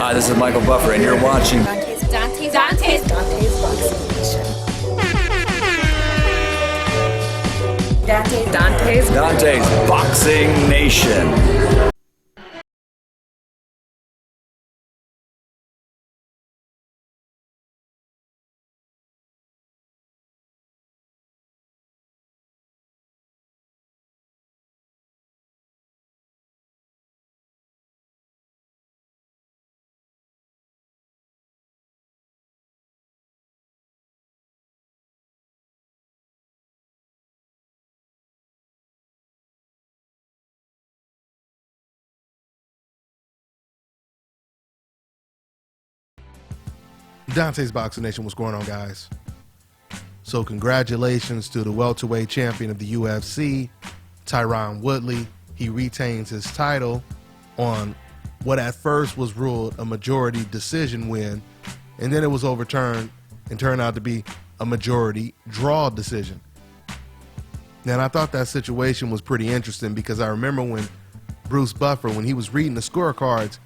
Hi, this is Michael Buffer, and you're watching DONTAE'S DONTAE'S Boxing Nation. DONTAE'S Boxing Nation, what's going on, guys? So congratulations to the welterweight champion of the UFC, Tyron Woodley. He retains his title on what at first was ruled a majority decision win, and then it was overturned and turned out to be a majority draw decision. And I thought that situation was pretty interesting because I remember when Bruce Buffer, when he was reading the scorecards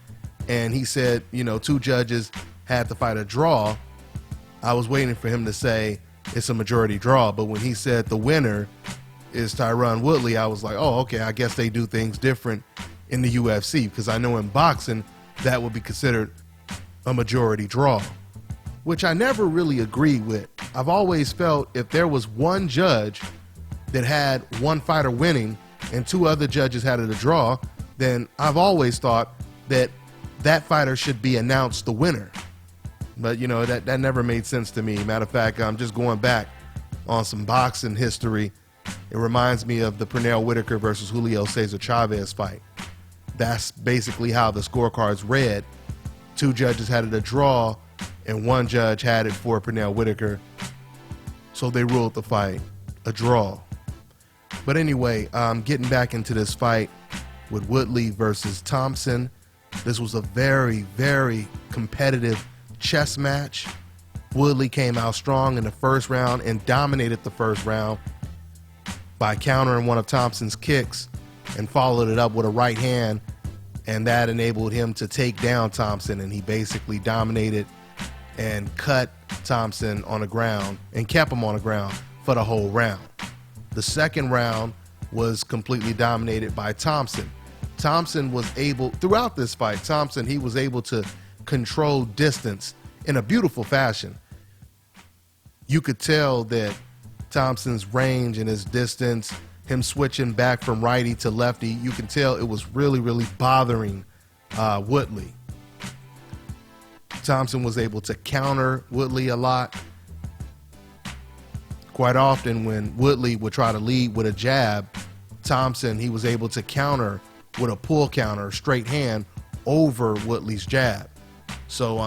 and he said, you know, two judges had to fight a draw, I was waiting for him to say it's a majority draw. But when he said the winner is Tyron Woodley, I was like, oh, okay, I guess they do things different in the UFC, because I know in boxing that would be considered a majority draw, which I never really agreed with. I've always felt if there was one judge that had one fighter winning and two other judges had it a draw, then I've always thought that that fighter should be announced the winner. But, you know, that never made sense to me. Matter of fact, I'm just going back on some boxing history. It reminds me of the Pernell Whitaker versus Julio Cesar Chavez fight. That's basically how the scorecards read. Two judges had it a draw, and one judge had it for Pernell Whitaker. So they ruled the fight a draw. But anyway, getting back into this fight with Woodley versus Thompson. This was a very, very competitive chess match. Woodley came out strong in the first round and dominated the first round by countering one of Thompson's kicks and followed it up with a right hand, and that enabled him to take down Thompson, and he basically dominated and cut Thompson on the ground and kept him on the ground for the whole round. The second round was completely dominated by Thompson. Thompson was able, throughout this fight, he was able to control distance in a beautiful fashion. You could tell that Thompson's range and his distance, him switching back from righty to lefty, you can tell it was really, really bothering Woodley. Thompson was able to counter Woodley a lot. Quite often when Woodley would try to lead with a jab, Thompson, he was able to counter with a pull counter, straight hand over Woodley's jab. So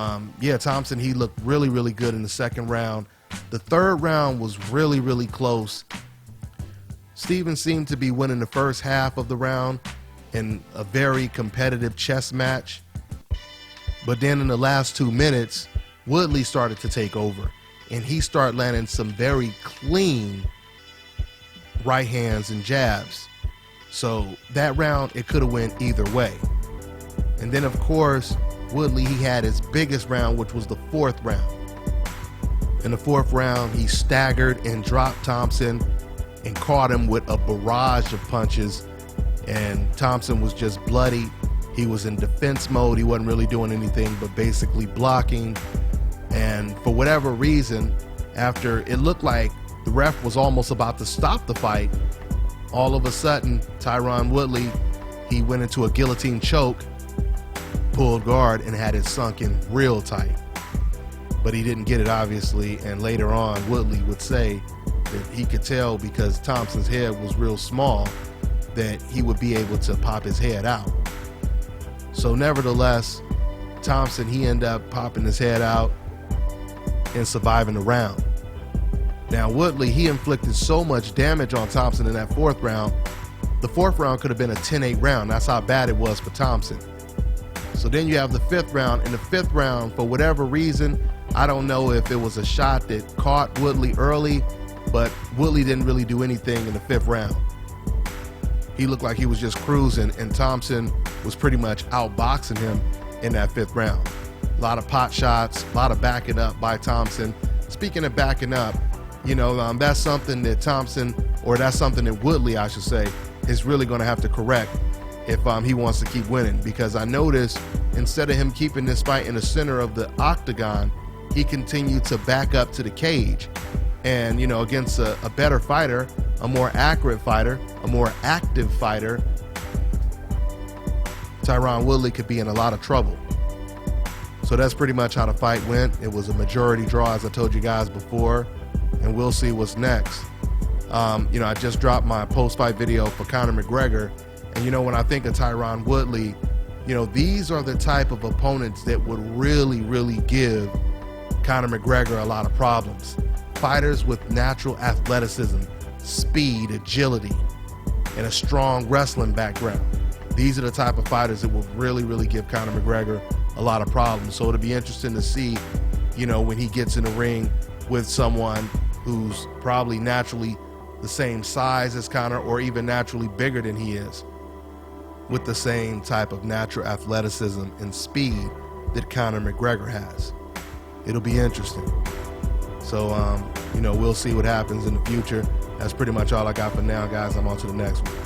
yeah, Thompson, he looked really, really good in the second round. The third round was really, really close. Steven seemed to be winning the first half of the round in a very competitive chess match. But then in the last 2 minutes, Woodley started to take over, and he started landing some very clean right hands and jabs. So that round, it could have went either way. And then, of course, Woodley, he had his biggest round, which was the fourth round. In the fourth round, he staggered and dropped Thompson and caught him with a barrage of punches. And Thompson was just bloody. He was in defense mode. He wasn't really doing anything but basically blocking. And for whatever reason, after it looked like the ref was almost about to stop the fight, all of a sudden, Tyron Woodley, he went into a guillotine choke, pulled guard, and had it sunk in real tight. But he didn't get it, obviously, and later on, Woodley would say that he could tell because Thompson's head was real small that he would be able to pop his head out. So nevertheless, Thompson, he ended up popping his head out and surviving the round. Now, Woodley, he inflicted so much damage on Thompson in that fourth round. The fourth round could have been a 10-8 round. That's how bad it was for Thompson. So then you have the fifth round. In the fifth round, for whatever reason, I don't know if it was a shot that caught Woodley early, but Woodley didn't really do anything in the fifth round. He looked like he was just cruising, and Thompson was pretty much outboxing him in that fifth round. A lot of pot shots, a lot of backing up by Thompson. Speaking of backing up, that's something that Thompson, or that's something that Woodley, I should say, is really going to have to correct if he wants to keep winning. Because I noticed instead of him keeping this fight in the center of the octagon, he continued to back up to the cage. And, against a better fighter, a more accurate fighter, a more active fighter, Tyron Woodley could be in a lot of trouble. So that's pretty much how the fight went. It was a majority draw, as I told you guys before, and we'll see what's next. I just dropped my post-fight video for Conor McGregor, and when I think of Tyron Woodley, these are the type of opponents that would really, really give Conor McGregor a lot of problems. Fighters with natural athleticism, speed, agility, and a strong wrestling background. These are the type of fighters that will really, really give Conor McGregor a lot of problems. So it'll be interesting to see, when he gets in the ring with someone who's probably naturally the same size as Conor, or even naturally bigger than he is, with the same type of natural athleticism and speed that Conor McGregor has. It'll be interesting. So, we'll see what happens in the future. That's pretty much all I got for now, guys. I'm on to the next one.